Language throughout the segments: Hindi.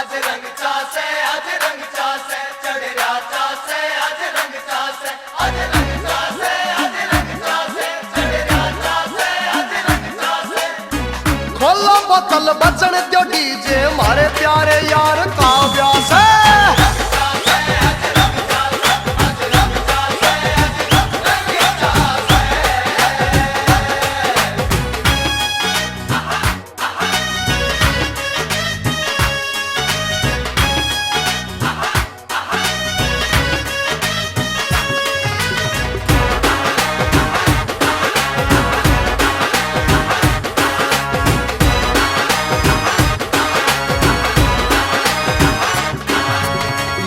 आज रंग चासे, आज रंग चासे, चढ़िया चासे, आज रंग चासे, आज रंग चासे, आज रंग चासे, चढ़िया चासे, आज रंग चासे। खोलो बोतल बचन दो डीजे मारे प्यारे यार का व्यास है।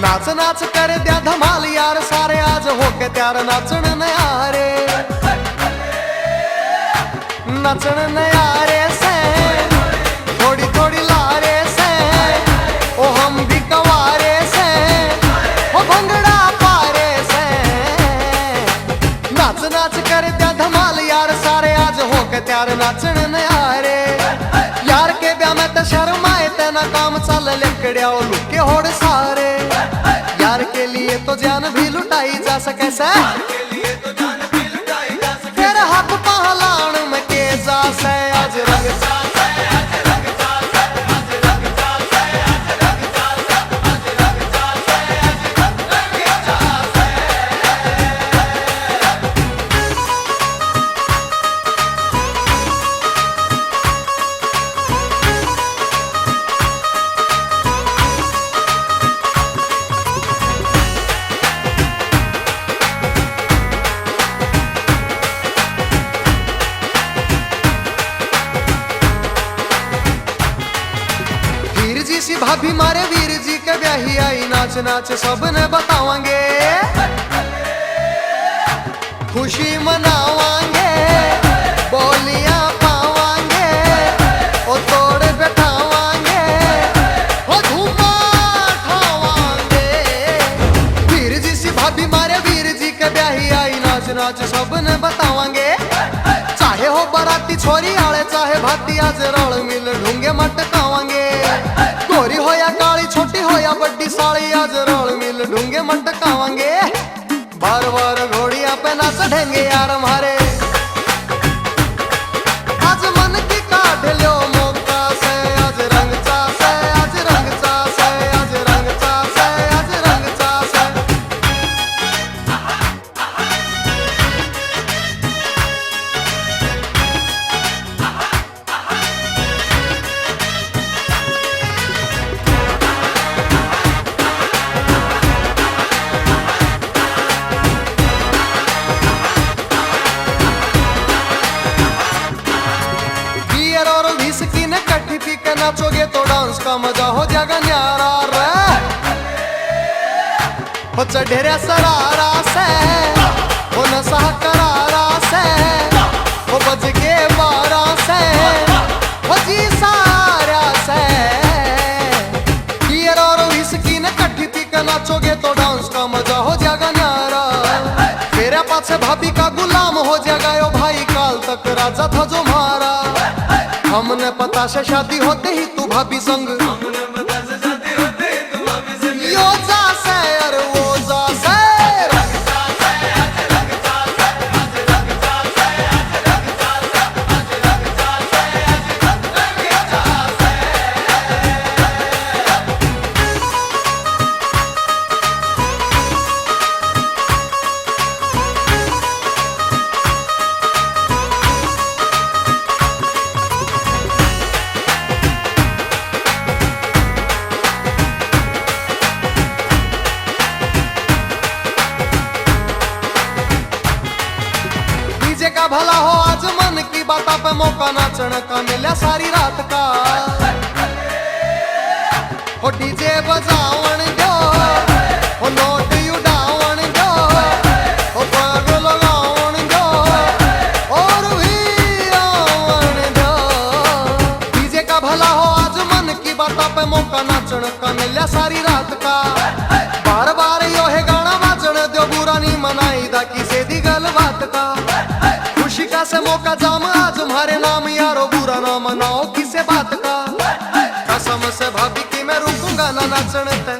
नाच नाच करे द्या धमाल यार सारे आज होके त्यार नाचण नयारे नाचण नयारे से थोड़ी थोड़ी लारे से ओ हम भी कवारे से ओ भंगड़ा पारे से नाच नाच करे द्या धमाल यार सारे आज होके त्यार नाचण नयारे यार के ब्याह में तो शर्माए तेना काम चल लिकड़िया लुके होड़ सारे यार के लिए तो जान भी लुटाई जा सके से फिर हाथ पहलान में के जा से आज रंग चासे, आज रंग चासे, आज रंग चासे, आज रंग चासे, आज रंग चासे, आज रंग चासे। सी भाभी मारे वीर जी के ब्याही आई नाच नाच सबने बतावांगे खुशी मनावांगे बोलियां पावांगे ओ तोड़ बैठावांगे ओ धूमा ठावांगे। वीर जी सी भाभी मारे वीर जी के ब्याही आई नाच नाच सबने बतावांगे चाहे हो बराती छोरी आले चाहे भाती आज रल मिल ढूंगे मटकावांगे गोरी हो या काली छोटी हो या बड्डी साली आज रल मिल ढूंगे मटकावांगे बार बार घोड़िया पे ना चढ़ेंगे यार हमारे आज मन की काट लो मौका से आज रंग चासे, आज रंग चासे, आज रंग चासे, आज रंग चासे। नाचोगे तो डांस का मजा हो जाएगा न्यारा रे हो चढ़ेरे सरारा से हो नशा करारा से हो बज के 12 से हो जी सारा से बियर और विस्की ने कट्ठी पी के नाचोगे तो डांस का मजा हो जाएगा न्यारा तेरे पाछे भाभी का गुलाम हो जाएगा यो भाई काल तक राजा था जो मारा हमने पता से शादी होते ही तू भाभी संग यो जा से अरे वो जा से का भला हो आज मन की बात पे मौका नाचण का मिला सारी रात का हो डीजे बजावन दो हो नोट उड़ावन दो हो पग लगावन दो और भी आवन दो डीजे का भला हो आज मन की बात पे मौका नाचण का मिला सारी रात का बार बार यो है गाना नाचण दो बुरा नहीं मनाई दा किसे दी गल बात का खुशी से मौका जाम आज हमारे नाम यारो बुरा ना मनाओ किसे बात का कसम से भाभी की मैं रुकूंगा ना नाचने ते